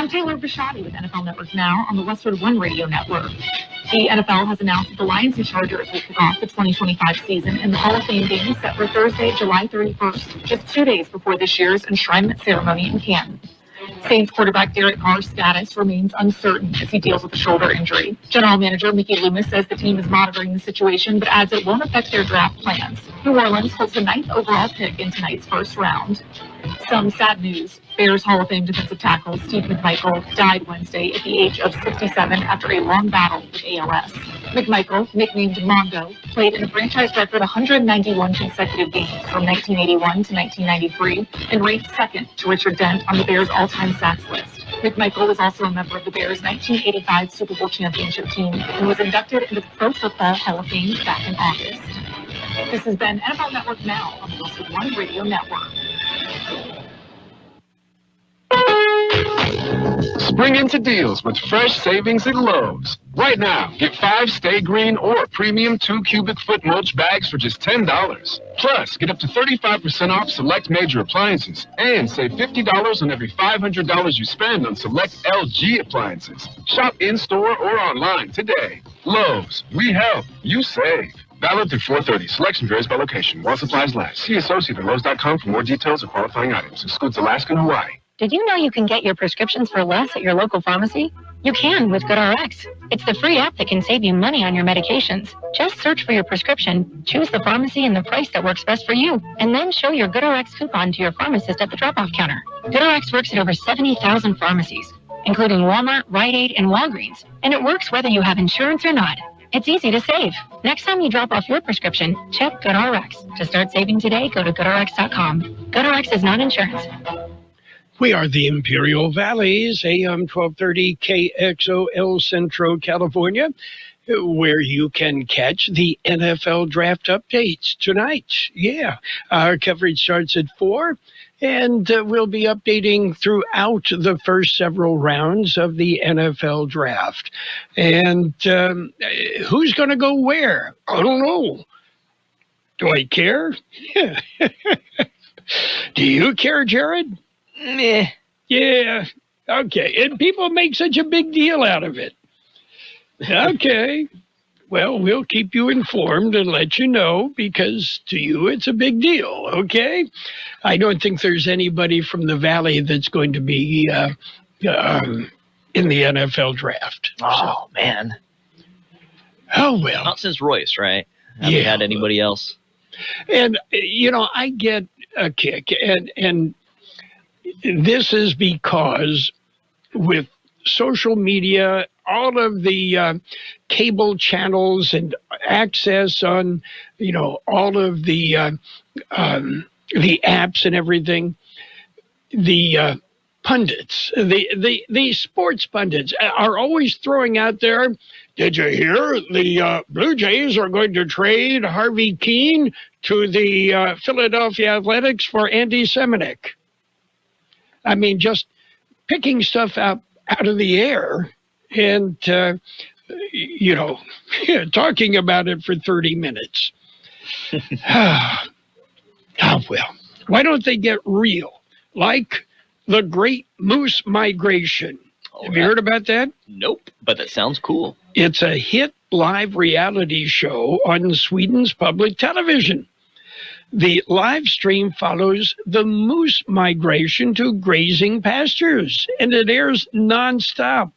I'm Taylor Bishotti with NFL Network Now on the Westwood One Radio Network. The NFL has announced that the Lions and Chargers will kick off the 2025 season in the Hall of Fame game set for Thursday, July 31st, just 2 days before this year's enshrinement ceremony in Canton. Saints quarterback Derek Carr's status remains uncertain as he deals with a shoulder injury. General Manager Mickey Loomis says the team is monitoring the situation, but adds it won't affect their draft plans. New Orleans holds the 9th overall pick in tonight's first round. Some sad news. Bears Hall of Fame defensive tackle Steve McMichael died Wednesday at the age of 67 after a long battle with ALS. McMichael, nicknamed Mongo, played in a franchise record 191 consecutive games from 1981 to 1993 and ranked second to Richard Dent on the Bears' all-time sacks list. McMichael was also a member of the Bears' 1985 Super Bowl championship team and was inducted into the Pro Football Hall of Fame back in August. This has been NFL Network Now on the Westwood One Radio Network. Spring into deals with fresh savings at Lowe's. Right now, get 5 Stay Green or Premium 2 cubic foot mulch bags for just $10. Plus, get up to 35% off select major appliances and save $50 on every $500 you spend on select LG appliances. Shop in-store or online today. Lowe's, we help, you save. Valid through 4/30. Selection varies by location. While supplies last. See associate at Lowe's.com for more details or qualifying items. Excludes Alaska and Hawaii. Did you know you can get your prescriptions for less at your local pharmacy? You can with GoodRx. It's the free app that can save you money on your medications. Just search for your prescription, choose the pharmacy and the price that works best for you, and then show your GoodRx coupon to your pharmacist at the drop-off counter. GoodRx works at over 70,000 pharmacies, including Walmart, Rite Aid, and Walgreens, and it works whether you have insurance or not. It's easy to save. Next time you drop off your prescription, check GoodRx. To start saving today, go to GoodRx.com. GoodRx is not insurance. We are the Imperial Valleys, AM 1230 KXO El Centro, California, where you can catch the NFL draft updates tonight. Yeah, our coverage starts at 4, and we'll be updating throughout the first several rounds of the NFL draft. And who's going to go where? I don't know. Do I care? Do you care, Jared? Meh. Yeah, okay. And people make such a big deal out of it. Okay. Well, we'll keep you informed and let you know because to you it's a big deal, okay? I don't think there's anybody from the Valley that's going to be in the NFL draft. Oh, man. Oh, well. Not since Royce, right? Haven't had anybody else. And, I get a kick. And this is because with social media, all of the cable channels and access on, all of the apps and everything, the pundits, the sports pundits are always throwing out there, did you hear the Blue Jays are going to trade Harvey Keene to the Philadelphia Athletics for Andy Seminick? I mean, just picking stuff out of the air and, talking about it for 30 minutes. Oh, well, why don't they get real? Like the Great Moose Migration. Have you heard about that? Nope, but that sounds cool. It's a hit live reality show on Sweden's public television. The live stream follows the moose migration to grazing pastures, and it airs nonstop.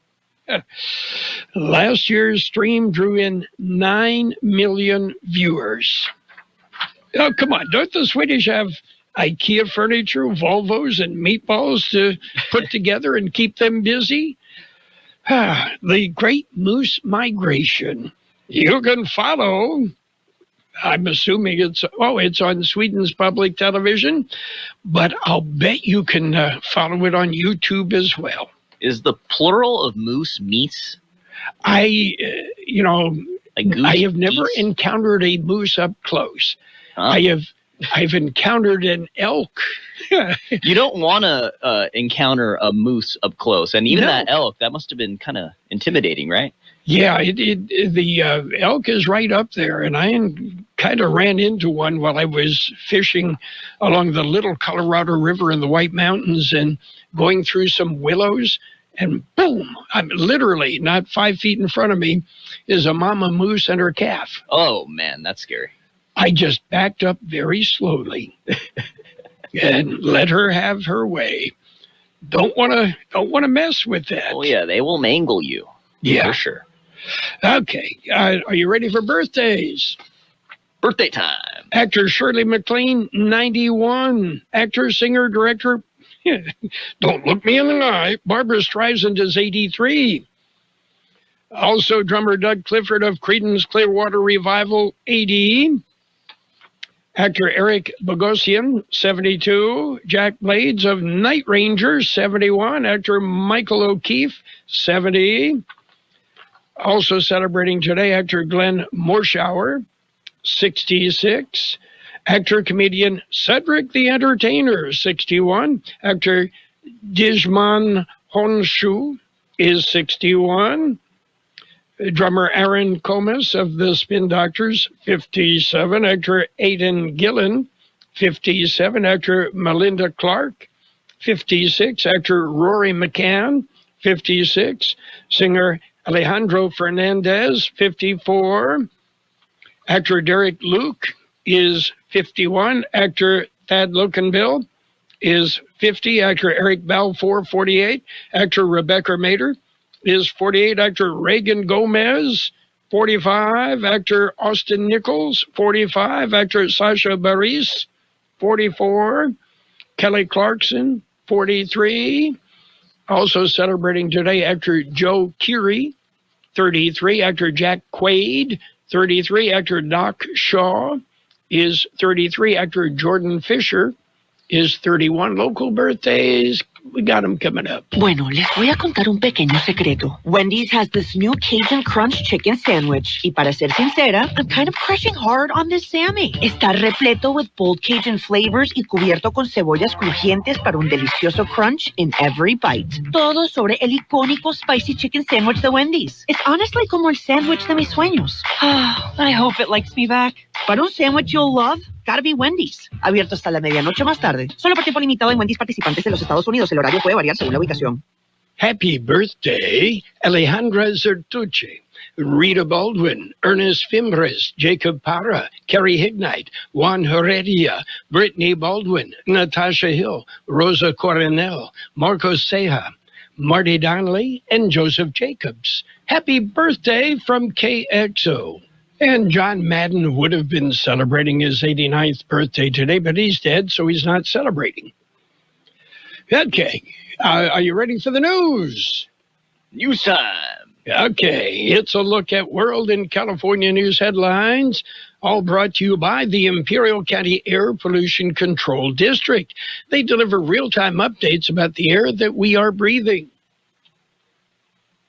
Last year's stream drew in 9 million viewers. Oh, come on. Don't the Swedish have IKEA furniture, Volvos, and meatballs to put together and keep them busy? The Great Moose Migration. You can follow... I'm assuming it's on Sweden's public television, but I'll bet you can follow it on YouTube as well. Is the plural of moose meats? I have never encountered a moose up close. Huh? I've encountered an elk. You don't want to encounter a moose up close, and even that elk, that must have been kind of intimidating, right? Yeah, the elk is right up there, and I kind of ran into one while I was fishing along the Little Colorado River in the White Mountains and going through some willows. and boom, I'm literally not 5 feet in front of me is a mama moose and her calf. Oh, man, that's scary. I just backed up very slowly and let her have her way. Don't want to mess with that. Oh, yeah, they will mangle you. Yeah. For sure. Okay, are you ready for birthdays? Birthday time. Actor Shirley MacLaine, 91. Actor, singer, director, don't look me in the eye, Barbara Streisand is 83. Also, drummer Doug Clifford of Creedence Clearwater Revival, 80. Actor Eric Bogosian, 72. Jack Blades of Night Rangers, 71. Actor Michael O'Keefe, 70. Also celebrating today, actor Glenn Morshower, 66. Actor, comedian Cedric the Entertainer, 61. Actor Dijman Honshu is 61. Drummer Aaron Comas of the Spin Doctors, 57. Actor Aidan Gillen, 57. Actor Melinda Clark, 56. Actor Rory McCann, 56. Singer Alejandro Fernandez, 54. Actor Derek Luke is 51. Actor Thad Lokenbill is 50. Actor Eric Balfour, 48. Actor Rebecca Mader is 48. Actor Reagan Gomez, 45. Actor Austin Nichols, 45. Actor Sasha Bareilles, 44. Kelly Clarkson, 43. Also celebrating today, actor Joe Keery, 33. Actor Jack Quaid, 33. Actor Doc Shaw is 33. Actor Jordan Fisher is 31. Local birthdays, we got them coming up. Bueno, les voy a contar un pequeño secreto. Wendy's has this new Cajun Crunch Chicken Sandwich. Y para ser sincera, I'm kind of crushing hard on this Sammy. Está repleto with bold Cajun flavors y cubierto con cebollas crujientes para un delicioso crunch in every bite. Todo sobre el icónico spicy chicken sandwich de Wendy's. It's honestly como el sandwich de mis sueños. I hope it likes me back. Para un sandwich you'll love, gotta be Wendy's. Abierto hasta la medianoche más tarde. Solo por tiempo limitado en Wendy's participantes de los Estados Unidos. El horario puede variar según la ubicación. Happy birthday, Alejandra Zertuche, Rita Baldwin, Ernest Fimbres, Jacob Parra, Kerry Hignite, Juan Heredia, Brittany Baldwin, Natasha Hill, Rosa Coronel, Marcos Ceja, Marty Donnelly, and Joseph Jacobs. Happy birthday from KXO. And John Madden would have been celebrating his 89th birthday today, but he's dead, so he's not celebrating. Okay, are you ready for the news? News time. Okay, it's a look at world and California news headlines, all brought to you by the Imperial County Air Pollution Control District. They deliver real-time updates about the air that we are breathing.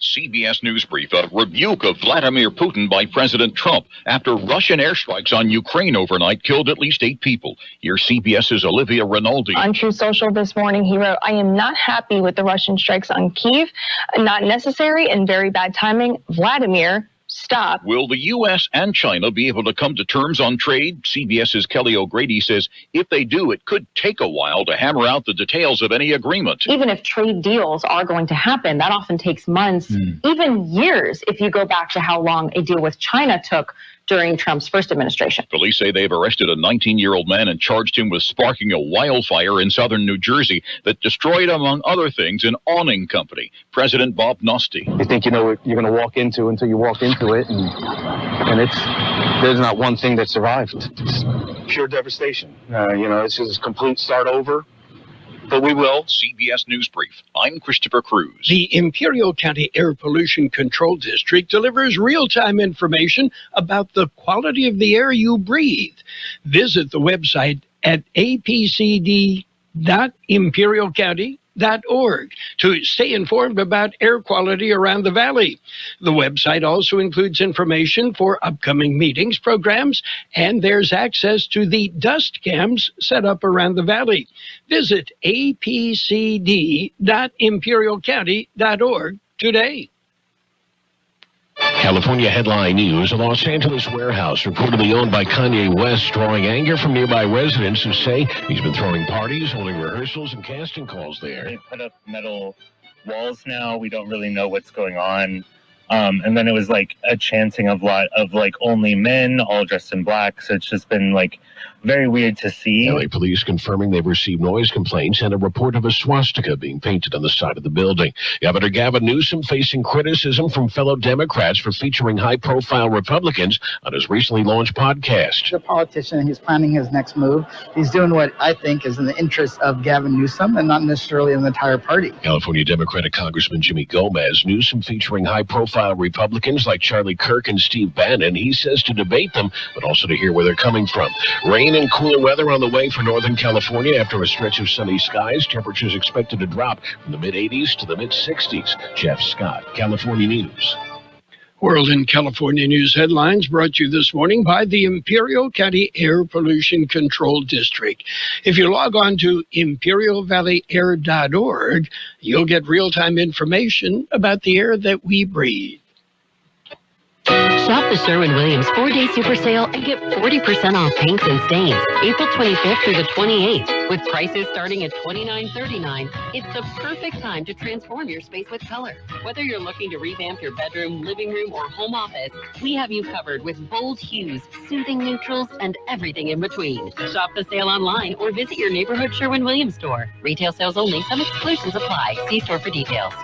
CBS News Brief, a rebuke of Vladimir Putin by President Trump after Russian airstrikes on Ukraine overnight killed at least 8 people. Here's CBS's Olivia Rinaldi. On True Social this morning, he wrote, "I am not happy with the Russian strikes on Kyiv. Not necessary and very bad timing. Vladimir, stop." Will the U.S. and China be able to come to terms on trade? CBS's Kelly O'Grady says if they do, it could take a while to hammer out the details of any agreement. Even if trade deals are going to happen, that often takes months, even years, if you go back to how long a deal with China took during Trump's first administration. Police say they've arrested a 19-year-old man and charged him with sparking a wildfire in southern New Jersey that destroyed, among other things, an awning company. President Bob Nosty. You think you know what you're going to walk into until you walk into it, and there's not one thing that survived. It's pure devastation. It's just a complete start over. But we will. CBS News Brief. I'm Christopher Cruz. The Imperial County Air Pollution Control District delivers real-time information about the quality of the air you breathe. Visit the website at apcd.imperialcounty.org to stay informed about air quality around the valley. The website also includes information for upcoming meetings, programs, and there's access to the dust cams set up around the valley. Visit apcd.imperialcounty.org today. California headline news: a Los Angeles warehouse reportedly owned by Kanye West drawing anger from nearby residents who say he's been throwing parties, holding rehearsals, and casting calls there. They put up metal walls now. We don't really know what's going on. And then it was like a chanting of like only men, all dressed in black. So it's just been like very weird to see. LA police confirming they've received noise complaints and a report of a swastika being painted on the side of the building. Governor Gavin Newsom facing criticism from fellow Democrats for featuring high-profile Republicans on his recently launched podcast. The politician, he's planning his next move. He's doing what I think is in the interest of Gavin Newsom and not necessarily in the entire party. California Democratic Congressman Jimmy Gomez, Newsom featuring high-profile Republicans like Charlie Kirk and Steve Bannon. He says to debate them, but also to hear where they're coming from. Rain and cooler weather on the way for Northern California after a stretch of sunny skies. Temperatures expected to drop from the mid-80s to the mid-60s. Jeff Scott, California News. World and California News headlines brought to you this morning by the Imperial County Air Pollution Control District. If you log on to imperialvalleyair.org, you'll get real-time information about the air that we breathe. Shop the Sherwin-Williams 4-day super sale and get 40% off paints and stains. April 25th through the 28th. With prices starting at $29.39, it's the perfect time to transform your space with color. Whether you're looking to revamp your bedroom, living room, or home office, we have you covered with bold hues, soothing neutrals, and everything in between. Shop the sale online or visit your neighborhood Sherwin-Williams store. Retail sales only. Some exclusions apply. See store for details.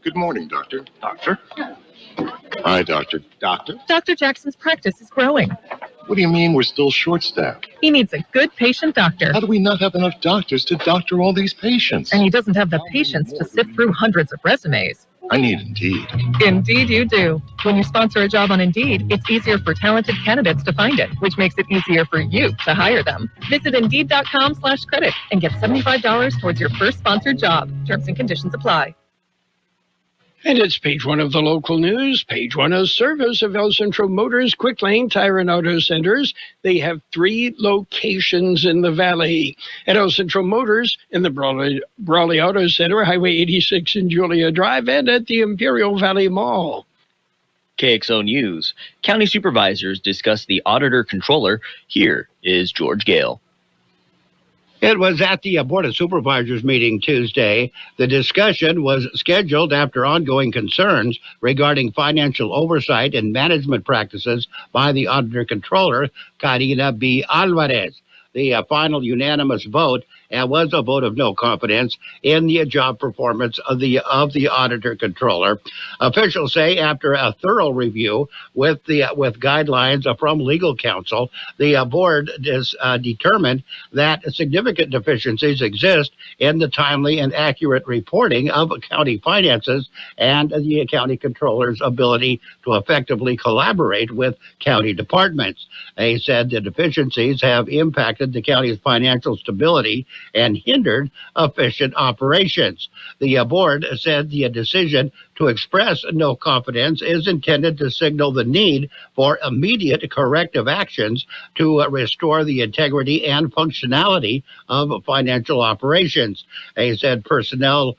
Good morning, Doctor. Doctor? Hi, Doctor. Doctor? Dr. Jackson's practice is growing. What do you mean we're still short-staffed? He needs a good patient doctor. How do we not have enough doctors to doctor all these patients? And he doesn't have the patience to sift through hundreds of resumes. I need Indeed. Indeed you do. When you sponsor a job on Indeed, it's easier for talented candidates to find it, which makes it easier for you to hire them. Visit Indeed.com/credit and get $75 towards your first sponsored job. Terms and conditions apply. And it's page one of the local news. Page one of service of El Centro Motors Quick Lane Tire and Auto Centers. They have 3 locations in the valley. At El Centro Motors in the Brawley Auto Center, Highway 86 and Julia Drive, and at the Imperial Valley Mall. KXO News. County supervisors discuss the auditor controller. Here is George Gale. It was at the Board of Supervisors meeting Tuesday. The discussion was scheduled after ongoing concerns regarding financial oversight and management practices by the Auditor Controller, Karina B. Alvarez. The final unanimous vote was a vote of no confidence in the job performance of the Auditor Controller. Officials say after a thorough review with guidelines from legal counsel, the board determined that significant deficiencies exist in the timely and accurate reporting of county finances and the county controller's ability to effectively collaborate with county departments. They said the deficiencies have impacted the county's financial stability and hindered efficient operations. The board said the decision to express no confidence is intended to signal the need for immediate corrective actions to restore the integrity and functionality of financial operations. They said personnel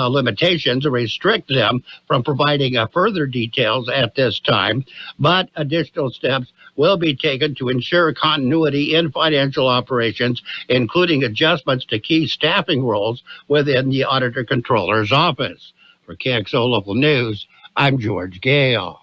limitations restrict them from providing further details at this time, but additional steps will be taken to ensure continuity in financial operations, including adjustments to key staffing roles within the Auditor Controller's office. For KXO Local News, I'm George Gale.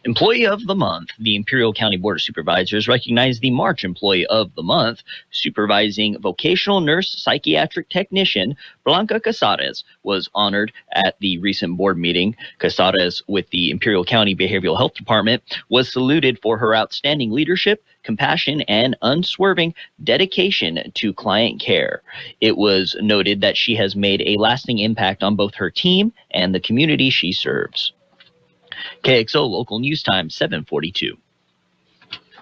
Employee of the Month. The Imperial County Board of Supervisors recognized the March Employee of the Month. Supervising vocational nurse psychiatric technician Blanca Casares was honored at the recent board meeting. Casares with the Imperial County Behavioral Health Department was saluted for her outstanding leadership, compassion, and unswerving dedication to client care. It was noted that she has made a lasting impact on both her team and the community she serves. KXO Local News Time, 7:42.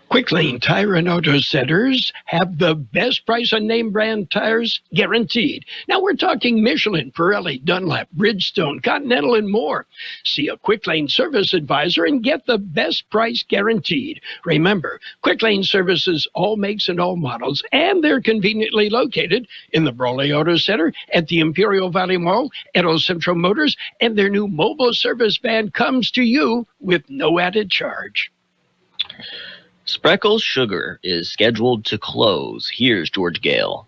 Quick Lane Tire and Auto Centers have the best price on name brand tires guaranteed. Now we're talking Michelin, Pirelli, Dunlop, Bridgestone, Continental, and more. See a Quick Lane service advisor and get the best price guaranteed. Remember, Quick Lane services all makes and all models, and they're conveniently located in the Brawley Auto Center, at the Imperial Valley Mall, at El Centro Motors, and their new mobile service van comes to you with no added charge. Spreckles Sugar is scheduled to close. Here's George Gale.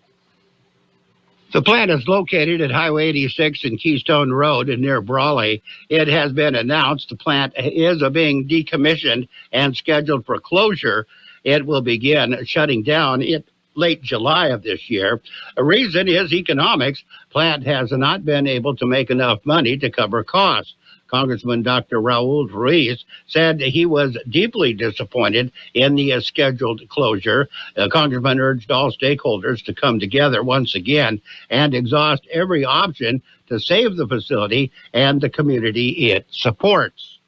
The plant is located at Highway 86 and Keystone Road near Brawley. It has been announced the plant is being decommissioned and scheduled for closure. It will begin shutting down in late July of this year. A reason is economics. Plant has not been able to make enough money to cover costs. Congressman Dr. Raul Ruiz said he was deeply disappointed in the scheduled closure. The congressman urged all stakeholders to come together once again and exhaust every option to save the facility and the community it supports.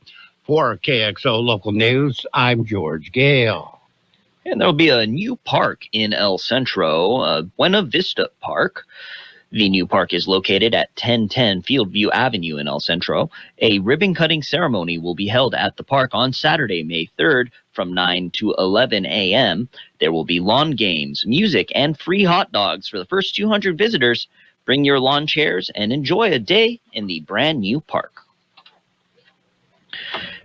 For KXO Local News, I'm George Gale. And there'll be a new park in El Centro, Buena Vista Park. The new park is located at 1010 Fieldview Avenue in El Centro. A ribbon-cutting ceremony will be held at the park on Saturday, May 3rd from 9 to 11 a.m. There will be lawn games, music, and free hot dogs for the first 200 visitors. Bring your lawn chairs and enjoy a day in the brand new park.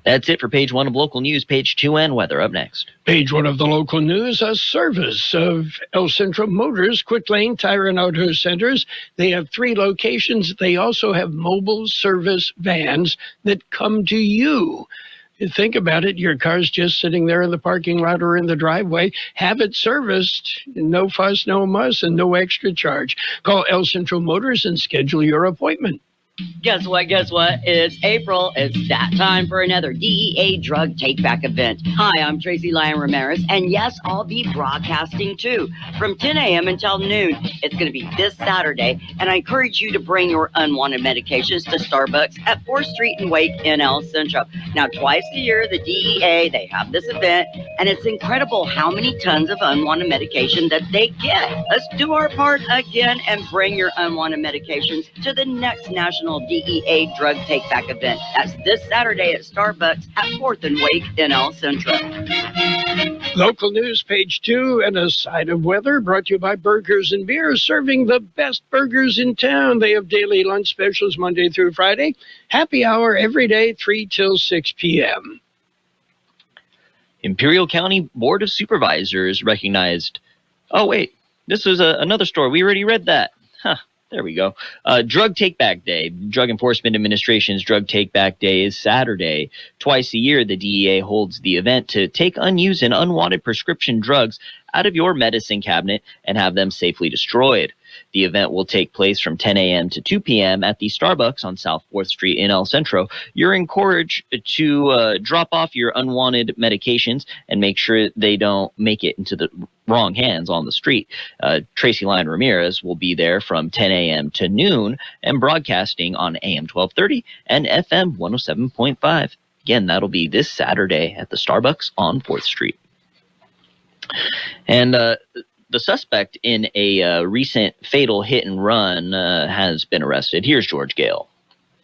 That's it for page 1 of local news. Page 2 and weather up next. Page 1 of the local news, a service of El Centro Motors, Quick Lane Tire and Auto Centers. They have 3 locations. They also have mobile service vans that come to you. You think about it, your car's just sitting there in the parking lot or in the driveway. Have it serviced. No fuss, no muss, and no extra charge. Call El Centro Motors and schedule your appointment. Guess what? It's April. It's that time for another DEA drug take-back event. Hi, I'm Tracy Lyon Ramirez, and yes, I'll be broadcasting too, from 10 a.m. until noon. It's going to be this Saturday, and I encourage you to bring your unwanted medications to Starbucks at 4th Street and Wake in El Centro. Now, twice a year, the DEA, they have this event, and it's incredible how many tons of unwanted medication that they get. Let's do our part again and bring your unwanted medications to the next National DEA Drug Take-Back event. That's this Saturday at Starbucks at 4th and Wake in El Centro. Local news, page 2, and a side of weather brought to you by Burgers and Beer, serving the best burgers in town. They have daily lunch specials Monday through Friday. Happy hour every day, 3 till 6 p.m. Imperial County Board of Supervisors recognized... Oh, wait. This was another story. We already read that. Huh. There we go. Drug Take-Back Day. Drug Enforcement Administration's Drug Take-Back Day is Saturday. Twice a year, the DEA holds the event to take unused and unwanted prescription drugs out of your medicine cabinet and have them safely destroyed. The event will take place from 10 a.m. to 2 p.m. at the Starbucks on South 4th Street in El Centro. You're encouraged to drop off your unwanted medications and make sure they don't make it into the wrong hands on the street. Tracy Lyon Ramirez will be there from 10 a.m. to noon and broadcasting on AM 1230 and FM 107.5. Again, that'll be this Saturday at the Starbucks on 4th Street. And the suspect in a recent fatal hit and run has been arrested. Here's George Gale.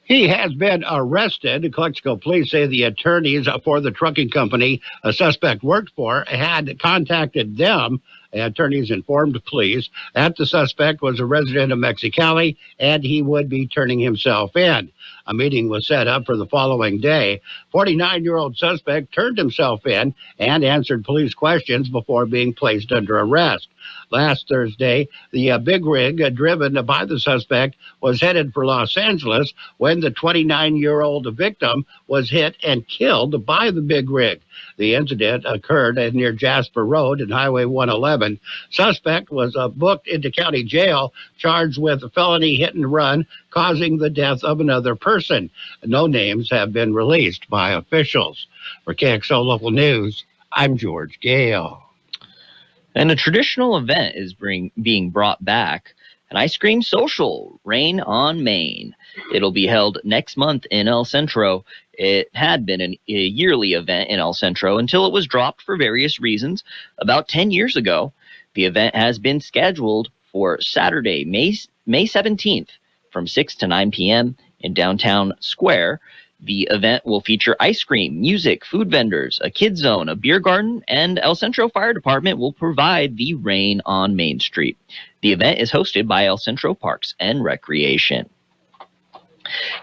He has been arrested. Kxo police say the attorneys for the trucking company a suspect worked for had contacted them. Attorneys informed police that the suspect was a resident of Mexicali and he would be turning himself in. A meeting was set up for the following day. 49-year-old suspect turned himself in and answered police questions before being placed under arrest. Last Thursday, the big rig driven by the suspect was headed for Los Angeles when the 29-year-old victim was hit and killed by the big rig. The incident occurred near Jasper Road and Highway 111. Suspect was booked into county jail, charged with a felony hit and run, causing the death of another person. No names have been released by officials. For KXO Local News, I'm George Gale. And a traditional event is being brought back, an ice cream social, Rain on Main. It'll be held next month in El Centro. It had been a yearly event in El Centro until it was dropped for various reasons about 10 years ago. The event has been scheduled for Saturday, May 17th from 6 to 9 p.m. in Downtown Square. The event will feature ice cream, music, food vendors, a kids zone, a beer garden, and El Centro Fire Department will provide the Rain on Main Street. The event is hosted by El Centro Parks and Recreation.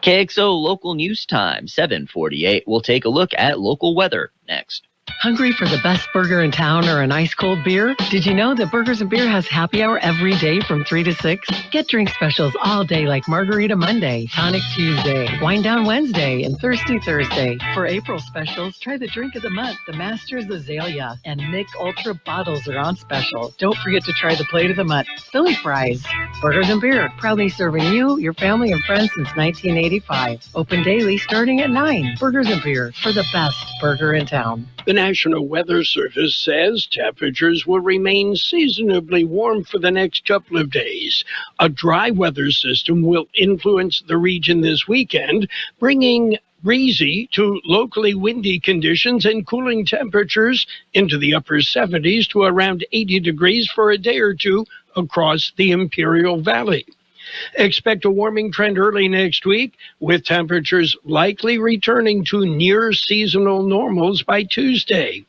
KXO Local News Time, 7:48. We'll take a look at local weather next. Hungry for the best burger in town or an ice-cold beer? Did you know that Burgers & Beer has happy hour every day from 3 to 6? Get drink specials all day like Margarita Monday, Tonic Tuesday, Wine Down Wednesday, and Thirsty Thursday. For April specials, try the drink of the month, the Masters Azalea, and Mick Ultra bottles are on special. Don't forget to try the plate of the month, Philly Fries. Burgers & Beer, proudly serving you, your family, and friends since 1985. Open daily starting at 9. Burgers & Beer, for the best burger in town. The National Weather Service says temperatures will remain seasonably warm for the next couple of days. A dry weather system will influence the region this weekend, bringing breezy to locally windy conditions and cooling temperatures into the upper 70s to around 80 degrees for a day or two across the Imperial Valley. Expect a warming trend early next week, with temperatures likely returning to near seasonal normals by Tuesday.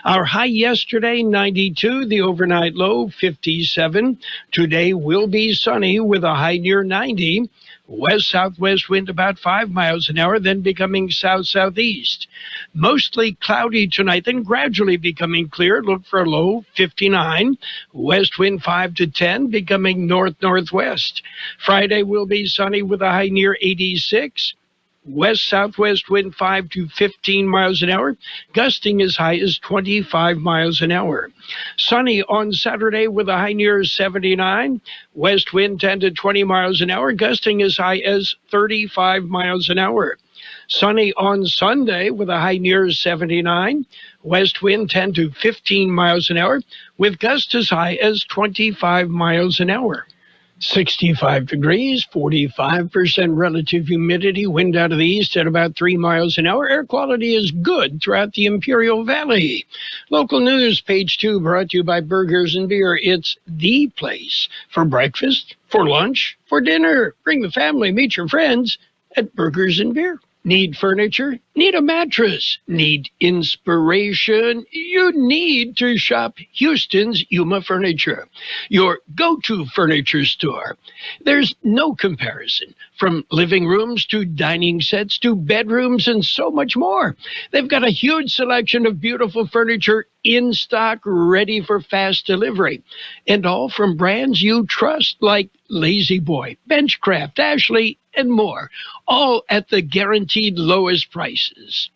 Our high yesterday, 92, the overnight low, 57. Today will be sunny with a high near 90. West-southwest wind about 5 miles an hour, then becoming south-southeast. Mostly cloudy tonight, then gradually becoming clear. Look for a low, 59. West wind 5 to 10, becoming north-northwest. Friday will be sunny with a high near 86. West-southwest wind 5 to 15 miles an hour, gusting as high as 25 miles an hour. Sunny on Saturday with a high near 79. West wind 10 to 20 miles an hour, gusting as high as 35 miles an hour. Sunny on Sunday with a high near 79. West wind 10 to 15 miles an hour, with gusts as high as 25 miles an hour. 65 degrees, 45% relative humidity, wind out of the east at about 3 miles an hour. Air quality is good throughout the Imperial Valley. Local news, page 2, brought to you by Burgers & Beer. It's the place for breakfast, for lunch, for dinner. Bring the family, meet your friends at Burgers & Beer. Need furniture? Need a mattress? Need inspiration? You need to shop Houston's Yuma Furniture, your go-to furniture store. There's no comparison, from living rooms to dining sets to bedrooms and so much more. They've got a huge selection of beautiful furniture in stock, ready for fast delivery, and all from brands you trust like Lazy Boy, Benchcraft, Ashley, and more, all at the guaranteed lowest prices.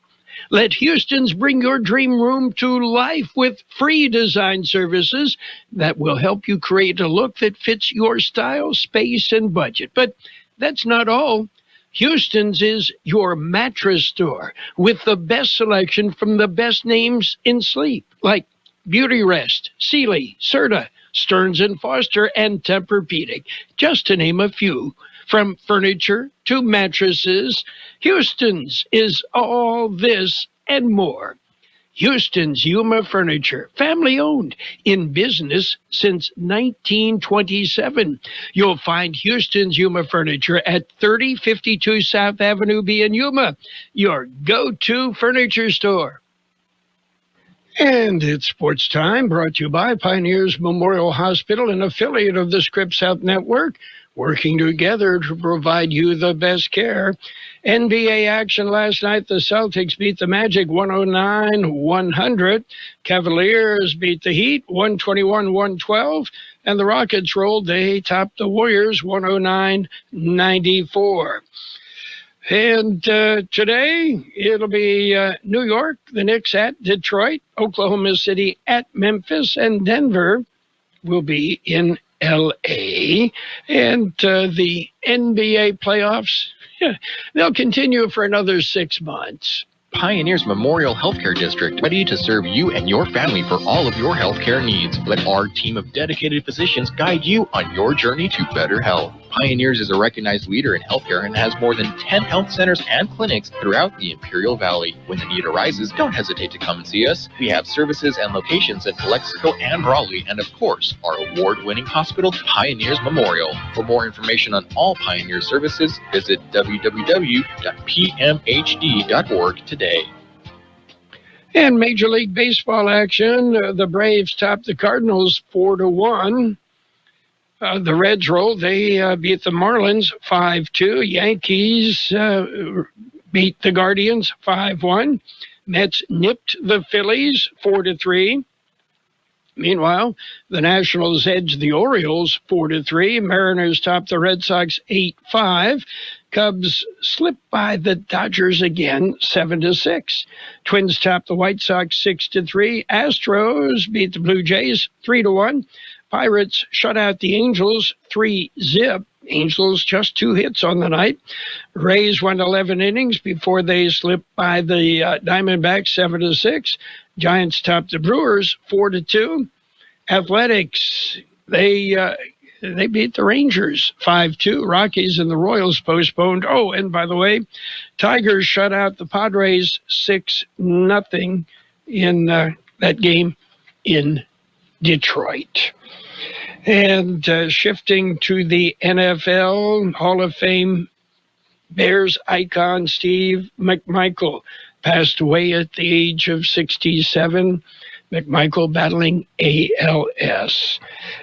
Let Houston's bring your dream room to life with free design services that will help you create a look that fits your style, space, and budget. But that's not all. Houston's is your mattress store with the best selection from the best names in sleep, like Beauty Rest, Sealy, Serta, Stearns & Foster, and Tempur-Pedic, just to name a few. From furniture to mattresses, Houston's is all this and more. Houston's Yuma Furniture, family-owned, in business since 1927. You'll find Houston's Yuma Furniture at 3052 South Avenue B in Yuma, your go-to furniture store. And it's sports time, brought to you by Pioneers Memorial Hospital, an affiliate of the Scripps Health Network, working together to provide you the best care. NBA action last night, the Celtics beat the Magic 109-100. Cavaliers beat the Heat 121-112. And the Rockets rolled. They topped the Warriors 109-94. And today, it'll be New York, the Knicks at Detroit, Oklahoma City at Memphis, and Denver will be in L.A. And the NBA playoffs, they'll continue for another 6 months. Pioneers Memorial Healthcare District, ready to serve you and your family for all of your healthcare needs. Let our team of dedicated physicians guide you on your journey to better health. Pioneers is a recognized leader in healthcare and has more than 10 health centers and clinics throughout the Imperial Valley. When the need arises, don't hesitate to come and see us. We have services and locations in Calexico and Raleigh, and of course, our award-winning hospital, Pioneers Memorial. For more information on all Pioneer services, visit www.pmhd.org today. And Major League Baseball action, the Braves topped the Cardinals 4-1. The Reds rolled. They beat the Marlins 5-2. Yankees beat the Guardians 5-1. Mets nipped the Phillies 4-3. Meanwhile, the Nationals edged the Orioles 4-3. Mariners topped the Red Sox 8-5. Cubs slipped by the Dodgers again 7-6. Twins topped the White Sox 6-3. Astros beat the Blue Jays 3-1. Pirates shut out the Angels 3-0. Angels just 2 hits on the night. Rays won 11 innings before they slipped by the Diamondbacks 7-6. Giants topped the Brewers 4-2. Athletics, they beat the Rangers 5-2. Rockies and the Royals postponed. Oh, and by the way, Tigers shut out the Padres 6-0 in that game in Detroit. And shifting to the NFL, Hall of Fame Bears icon Steve McMichael passed away at the age of 67. McMichael battling ALS.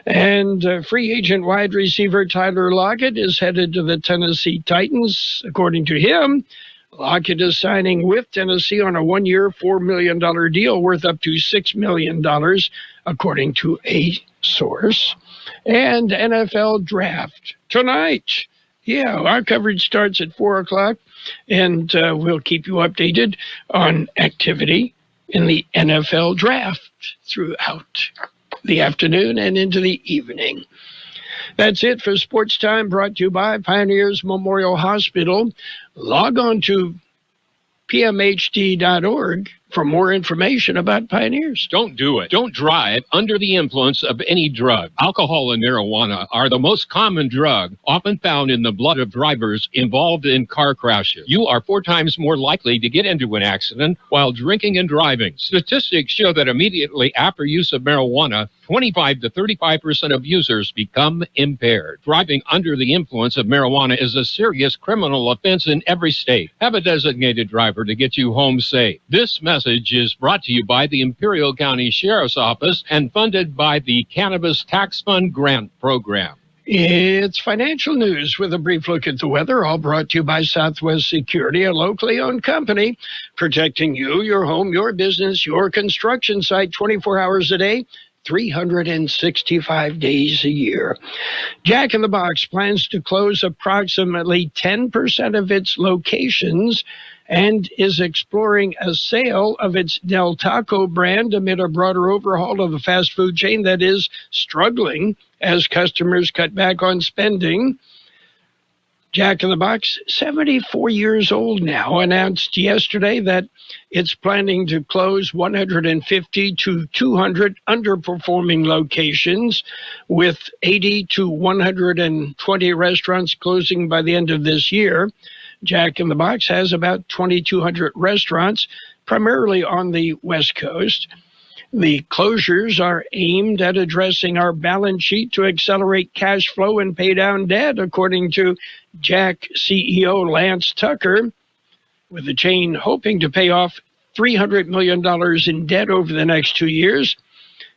And free agent wide receiver Tyler Lockett is headed to the Tennessee Titans. According to him, Lockett is signing with Tennessee on a 1-year, $4 million deal worth up to $6 million, according to a source. And NFL draft tonight. Yeah, our coverage starts at 4 o'clock, and we'll keep you updated on activity in the NFL draft throughout the afternoon and into the evening. That's it for Sports Time, brought to you by Pioneers Memorial Hospital. Log on to pmhd.org for more information about Pioneers. Don't do it. Don't drive under the influence of any drug. Alcohol and marijuana are the most common drug often found in the blood of drivers involved in car crashes. You are 4 times more likely to get into an accident while drinking and driving. Statistics show that immediately after use of marijuana, 25 to 35% of users become impaired. Driving under the influence of marijuana is a serious criminal offense in every state. Have a designated driver to get you home safe. This message is brought to you by the Imperial County Sheriff's Office and funded by the Cannabis Tax Fund Grant Program. It's financial news with a brief look at the weather, all brought to you by Southwest Security, a locally owned company protecting you, your home, your business, your construction site 24 hours a day, 365 days a year. Jack in the Box plans to close approximately 10% of its locations and is exploring a sale of its Del Taco brand amid a broader overhaul of the fast food chain that is struggling as customers cut back on spending. Jack in the Box, 74 years old now, announced yesterday that it's planning to close 150 to 200 underperforming locations, with 80 to 120 restaurants closing by the end of this year. Jack in the Box has about 2,200 restaurants, primarily on the West Coast. The closures are aimed at addressing our balance sheet to accelerate cash flow and pay down debt, according to Jack CEO Lance Tucker, with the chain hoping to pay off $300 million in debt over the next 2 years.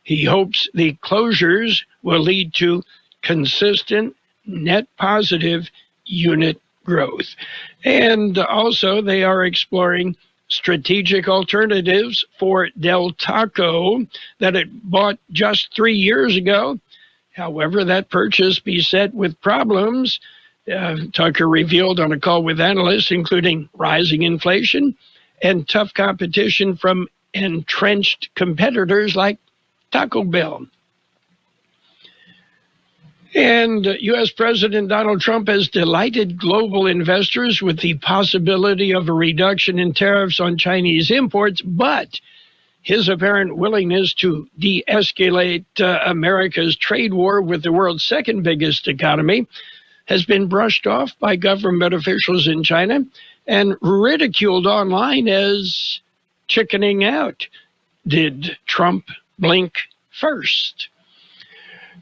He hopes the closures will lead to consistent net positive unit growth. And also they are exploring strategic alternatives for Del Taco that it bought just 3 years ago. However, that purchase beset with problems. Tucker revealed on a call with analysts, including rising inflation and tough competition from entrenched competitors like Taco Bell. And U.S. President Donald Trump has delighted global investors with the possibility of a reduction in tariffs on Chinese imports, but his apparent willingness to de-escalate America's trade war with the world's second biggest economy has been brushed off by government officials in China and ridiculed online as chickening out. Did Trump blink first?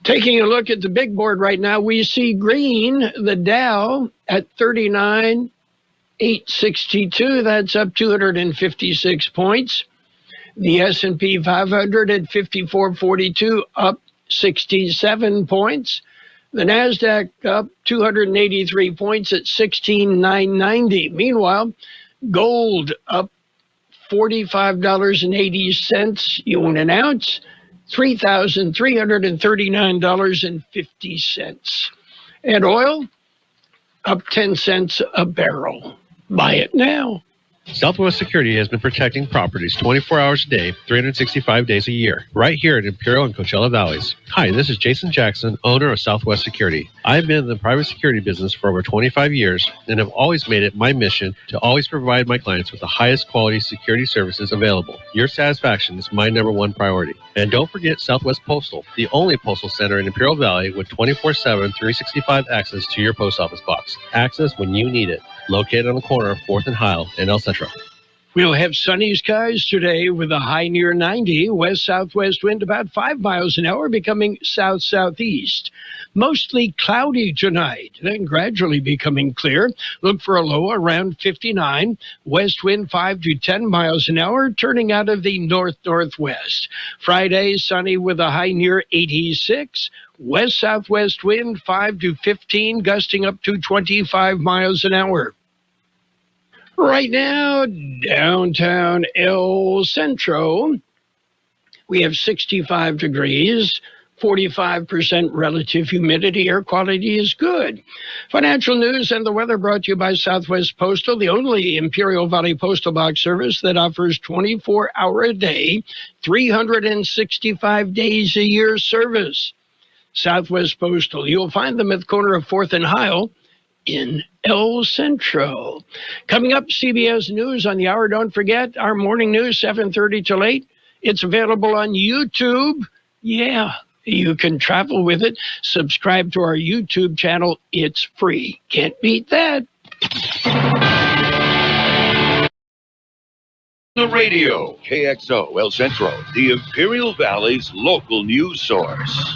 Taking a look at the big board right now, we see green, the Dow at 39,862. That's up 256 points. The S&P 500 at 5442, up 67 points. The NASDAQ up 283 points at 16,990. Meanwhile, gold up $45.80. You want an ounce? $3,339.50. And oil? Up 10 cents a barrel. Buy it now. Southwest Security has been protecting properties 24 hours a day, 365 days a year, right here in Imperial and Coachella Valleys. Hi, this is Jason Jackson, owner of Southwest Security. I've been in the private security business for over 25 years and have always made it my mission to always provide my clients with the highest quality security services available. Your satisfaction is my number one priority. And don't forget Southwest Postal, the only postal center in Imperial Valley with 24/7, 365 access to your post office box. Access when you need it. Located on the corner of 4th and Heil in El Centro. We'll have sunny skies today with a high near 90, west-southwest wind about 5 miles an hour, becoming south-southeast. Mostly cloudy tonight, then gradually becoming clear. Look for a low around 59, west wind 5 to 10 miles an hour, turning out of the north-northwest. Friday, sunny with a high near 86, west-southwest wind 5 to 15, gusting up to 25 miles an hour. Right now, downtown El Centro, we have 65 degrees, 45% relative humidity. Air quality is good. Financial news and the weather brought to you by Southwest Postal, the only Imperial Valley postal box service that offers 24-hour-a-day, 365 days a year service. Southwest Postal. You'll find them at the corner of 4th and Heil in El Centro. Coming up, CBS News on the hour. Don't forget our morning news, 7:30 till 8. It's available on YouTube. Yeah, you can travel with it. Subscribe to our YouTube channel. It's free. Can't beat that. The radio, KXO El Centro, the Imperial Valley's local news source.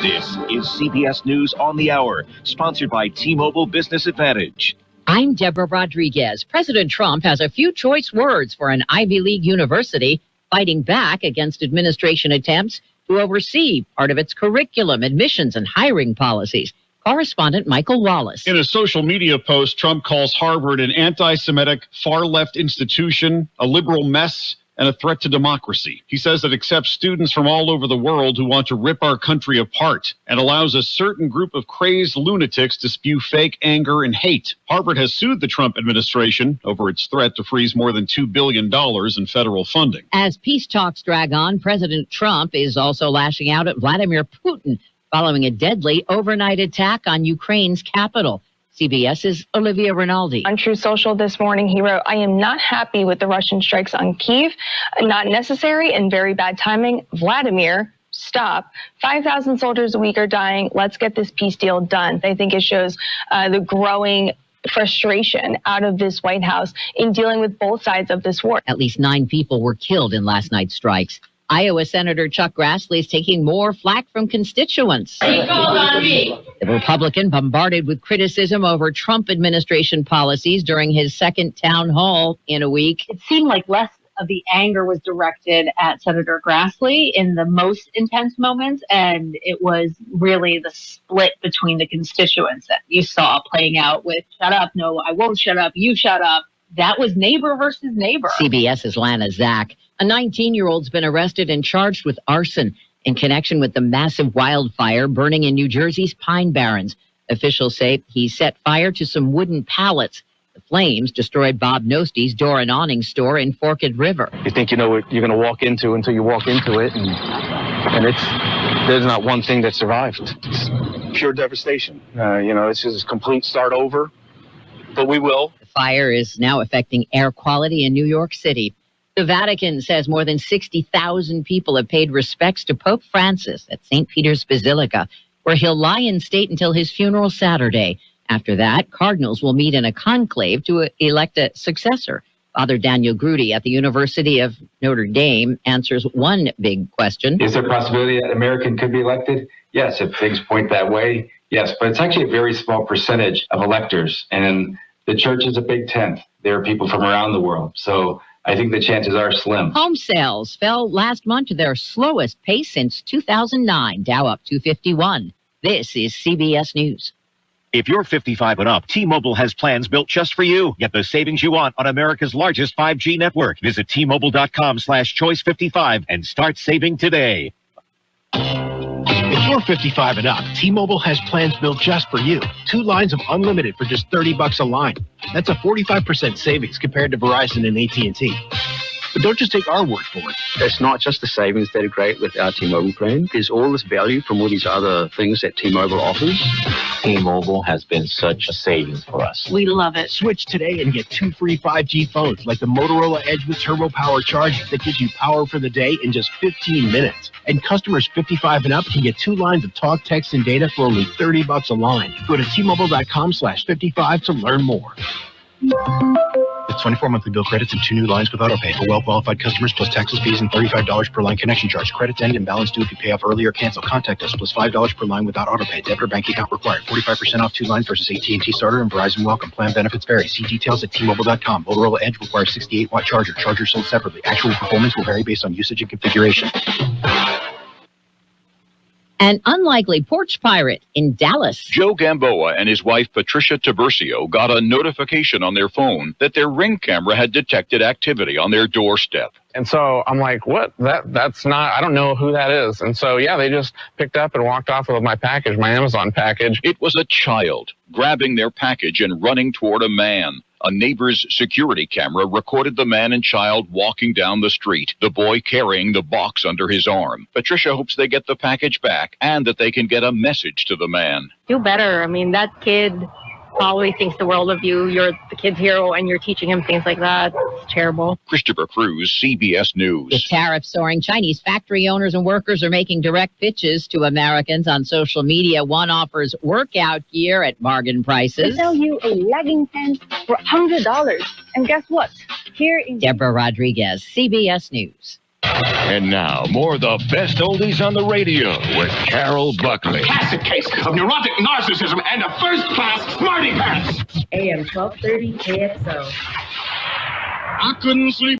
This is CBS News on the Hour, sponsored by T-Mobile Business Advantage. I'm Deborah Rodriguez. President Trump has a few choice words for an Ivy League university fighting back against administration attempts to oversee part of its curriculum, admissions, and hiring policies. Correspondent Michael Wallace. In a social media post, Trump calls Harvard an anti-Semitic, far-left institution, a liberal mess, and a threat to democracy. He says it accepts students from all over the world who want to rip our country apart and allows a certain group of crazed lunatics to spew fake anger and hate. Harvard has sued the Trump administration over its threat to freeze more than $2 billion in federal funding. As peace talks drag on, President Trump is also lashing out at Vladimir Putin following a deadly overnight attack on Ukraine's capital. CBS's Olivia Rinaldi. On True Social this morning, he wrote, "I am not happy with the Russian strikes on Kyiv. Not necessary and very bad timing. Vladimir, stop. 5,000 soldiers a week are dying. Let's get this peace deal done." I think it shows the growing frustration out of this White House in dealing with both sides of this war. At least 9 people were killed in last night's strikes. Iowa Senator Chuck Grassley is taking more flack from constituents. The Republican bombarded with criticism over Trump administration policies during his second town hall in a week. It seemed like less of the anger was directed at Senator Grassley in the most intense moments, and it was really the split between the constituents that you saw playing out with shut up, no, I won't shut up, you shut up. That was neighbor versus neighbor. CBS's Lana Zach. A 19-year-old's been arrested and charged with arson in connection with the massive wildfire burning in New Jersey's Pine Barrens. Officials say he set fire to some wooden pallets. The flames destroyed Bob Nostey's door and awning store in Forked River. You think you know what you're going to walk into until you walk into it, and there's not one thing that survived. It's pure devastation. It's just a complete start over, but we will. The fire is now affecting air quality in New York City. The Vatican says more than 60,000 people have paid respects to Pope Francis at St. Peter's Basilica, where he'll lie in state until his funeral Saturday. After that, cardinals will meet in a conclave to elect a successor. Father Daniel Grudy at the University of Notre Dame answers one big question. Is there a possibility that an American could be elected? Yes, if things point that way, yes. But it's actually a very small percentage of electors. And the church is a big tent. There are people from around the world. So I think the chances are slim. Home sales fell last month to their slowest pace since 2009, Dow up 251. This is CBS News. If you're 55 and up, T-Mobile has plans built just for you. Get the savings you want on America's largest 5G network. Visit T-Mobile.com/choice55 and start saving today. If you're 55 and up, T-Mobile has plans built just for you. 2 lines of unlimited for just $30 a line. That's a 45% savings compared to Verizon and AT&T. But don't just take our word for it. It's not just the savings that are great with our T-Mobile plan. There's all this value from all these other things that T-Mobile offers. T-Mobile has been such a savings for us. We love it. Switch today and get 2 free 5G phones like the Motorola Edge with Turbo Power charging that gives you power for the day in just 15 minutes. And customers 55 and up can get 2 lines of talk, text, and data for only $30 a line. Go to T-Mobile.com/55 to learn more. It's 24 monthly bill credits and 2 new lines with autopay for well-qualified customers plus taxes, fees, and $35 per line connection charge. Credits end and balance due if you pay off early or cancel. Contact us plus $5 per line without autopay. Debit or bank account required. 45% off 2 lines versus AT&T Starter and Verizon Welcome. Plan benefits vary. See details at T-Mobile.com. Motorola Edge requires 68-watt charger. Chargers sold separately. Actual performance will vary based on usage and configuration. An unlikely porch pirate in Dallas. Joe Gamboa and his wife Patricia Tiburcio got a notification on their phone that their Ring camera had detected activity on their doorstep. And so I'm like, what? That's not, I don't know who that is. And so, yeah, they just picked up and walked off with my package, my Amazon package. It was a child grabbing their package and running toward a man. A neighbor's security camera recorded the man and child walking down the street, the boy carrying the box under his arm. Patricia hopes they get the package back and that they can get a message to the man. Do better. I mean, that kid probably thinks the world of you. You're the kid's hero and you're teaching him things like that. It's terrible. Christopher Cruz, CBS News. With tariffs soaring, Chinese factory owners and workers are making direct pitches to Americans on social media. One offers workout gear at bargain prices. They sell you a legging pants for $100. And guess what? Here in Deborah Rodriguez, CBS News. And now, more of the best oldies on the radio with Carroll Buckley. Classic case of neurotic narcissism and a first-class smarty pants. AM 1230 KXO. I couldn't sleep.